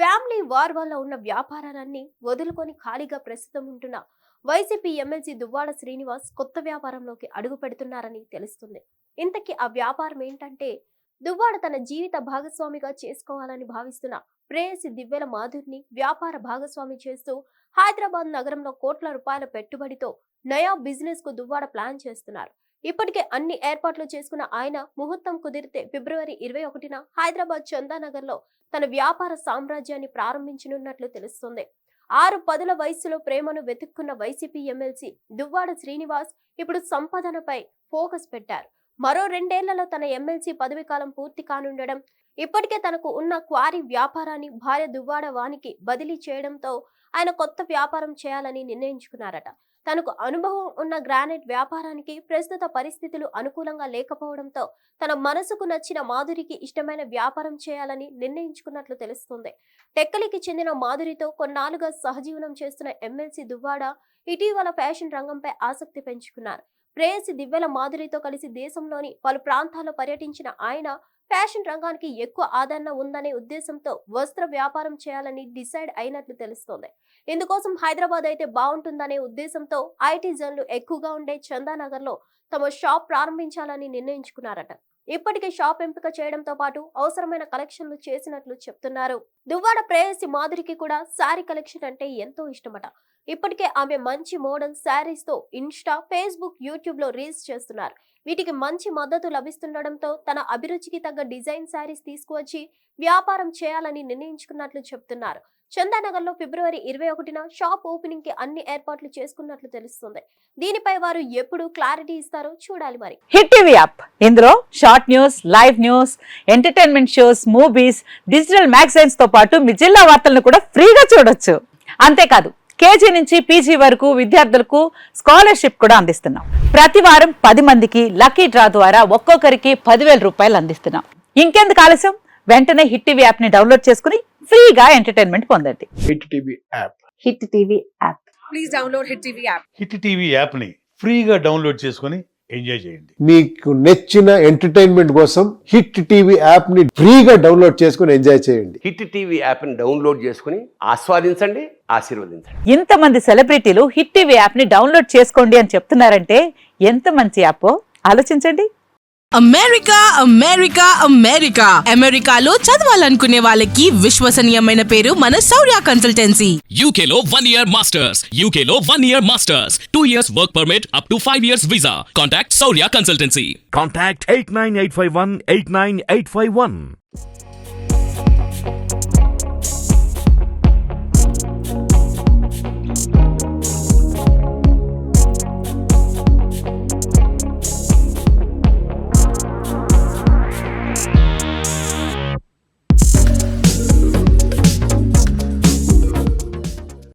Family war వల్ల ఉన్న వ్యాపారాలన్నీ వదులుకొని ఖాళీగా ప్రస్తుతం ఉంటున్న వైసీపీ ఎమ్మెల్సీ దువ్వాడ శ్రీనివాస్ కొత్త వ్యాపారంలోకి అడుగు పెడుతున్నారని తెలుస్తుంది. ఇంతకీ ఆ వ్యాపారం ఏంటంటే, దువ్వాడ తన జీవిత భాగస్వామిగా చేసుకోవాలని భావిస్తున్న ప్రేయసి దివ్యల మాధుర్ని వ్యాపార భాగస్వామి చేస్తూ హైదరాబాద్ నగరంలో కోట్ల రూపాయల పెట్టుబడితో నయా బిజినెస్ కు దువ్వాడ ప్లాన్ చేస్తున్నారు. ఇప్పటికే అన్ని ఏర్పాట్లు చేసుకున్న ఆయన ముహూర్తం కుదిరితే ఫిబ్రవరి 21న హైదరాబాద్ చందానగర్ లో తన వ్యాపార సామ్రాజ్యాన్ని ప్రారంభించనున్నట్లు తెలుస్తుంది. 6 వయసులో ప్రేమను వెతుక్కున్న వైసీపీ ఎమ్మెల్సీ దువ్వాడ శ్రీనివాస్ ఇప్పుడు సంపాదనపై ఫోకస్ పెట్టారు. మరో 2 ఏళ్లలో తన ఎమ్మెల్సీ పదవి కాలం పూర్తి కానుండడం, ఇప్పటికే తనకు ఉన్న క్వారీ వ్యాపారాన్ని భార్య దువ్వాడ వానికి బదిలీ చేయడంతో ఆయన కొత్త వ్యాపారం చేయాలని నిర్ణయించుకున్నారట. తనకు అనుభవం ఉన్న గ్రానైట్ వ్యాపారానికి ప్రస్తుత పరిస్థితులు అనుకూలంగా లేకపోవడంతో తన మనసుకు నచ్చిన మాధురికి ఇష్టమైన వ్యాపారం చేయాలని నిర్ణయించుకున్నట్లు తెలుస్తుంది. టెక్కలికి చెందిన మాధురితో కొన్నాళ్లుగా సహజీవనం చేస్తున్న ఎమ్మెల్సీ దువ్వాడ ఇటీవల ఫ్యాషన్ రంగంపై ఆసక్తి పెంచుకున్నారు. ప్రేయసి దివ్యల మాధురితో కలిసి దేశంలోని పలు ప్రాంతాల్లో పర్యటించిన ఆయన ఫ్యాషన్ రంగానికి ఎక్కువ ఆదరణ ఉందనే ఉద్దేశంతో వస్త్ర వ్యాపారం చేయాలని డిసైడ్ అయినట్లు తెలుస్తోంది. ఇందుకోసం హైదరాబాద్ అయితే బాగుంటుందనే ఉద్దేశంతో ఐటీ జోన్లు ఎక్కువగా ఉండే చందానగర్ లో తమ షాప్ ప్రారంభించాలని నిర్ణయించుకున్నారట. ఇప్పటికే షాప్ ఎంపిక చేయడంతో పాటు అవసరమైన కలెక్షన్లు చేసినట్లు చెప్తున్నారు. దువ్వాడ ప్రేయసి మాధురికి కూడా శారీ కలెక్షన్ అంటే ఎంతో ఇష్టమట. ఇప్పటికే ఆమె మంచి మోడల్ శారీస్ తో ఇన్స్టా, ఫేస్బుక్, యూట్యూబ్ లో రీల్స్ చేస్తున్నారు. వీటికి మంచి మద్దతు లభిస్తుండడంతో తన అభిరుచికి తగ్గ డిజైన్ శారీస్ తీసుకువచ్చి వ్యాపారం చేయాలని నిర్ణయించుకున్నట్లు చెప్తున్నారు. చందానగర్ లో ఫిబ్రవరి 21న షాప్ ఓపెనింగ్ కి అన్ని ఏర్పాట్లు చేసుకున్నట్లు తెలుస్తుంది. దీనిపై వారు ఎప్పుడు క్లారిటీ ఇస్తారో చూడాలి. మరి హిట్ టీవీ యాప్, ఇందులో short news, live news, entertainment shows, movies, digital magazines తో పాటు మీ జిల్లా వార్తలను కూడా ఫ్రీగా చూడొచ్చు. అంతేకాదు కేజీ నుంచి పీజీ వరకు విద్యార్థులకు స్కాలర్షిప్ కూడా అందిస్తున్నాం. ప్రతి వారం 10 మందికి లక్కీ డ్రా ద్వారా ఒక్కొక్కరికి 10,000 రూపాయలు అందిస్తున్నాం. ఇంకెందుకు ఆలస్యం, వెంటనే హిట్ టీవీ యాప్ ని డౌన్లోడ్ చేసుకుని ఫ్రీగా ఎంటర్టైన్మెంట్ పొందండి. Hit TV app. Hit TV app. Please download hit TV app. Hit TV app ని ఫ్రీగా డౌన్లోడ్ చేసుకుని ఎంజాయ్ చేయండి. మీకు నచ్చిన ఎంటర్టైన్మెంట్ కోసం హిట్ టీవీ యాప్ ని ఫ్రీగా డౌన్లోడ్ చేసుకుని ఎంజాయ్ చేయండి. హిట్ టీవీ యాప్ ని డౌన్లోడ్ చేసుకుని ఆస్వాదించండి, ఆశీర్వదించండి. ఇంతమంది సెలబ్రిటీలు హిట్ టీవీ యాప్ ని డౌన్లోడ్ చేసుకోండి అని చెప్తున్నారంటే ఎంత మంచి యాప్ ఆలోచించండి. అమెరికా అమెరికా అమెరికా అమెరికాలో చదవాలనుకునే వాళ్ళకి విశ్వసనీయమైన పేరు మన శౌర్య కన్సల్టెన్సీ. UK లో 1 year masters. UK లో 1 year masters. 2 years work permit up to 5 years visa. Contact Saurya Consultancy. Contact 89851 89851.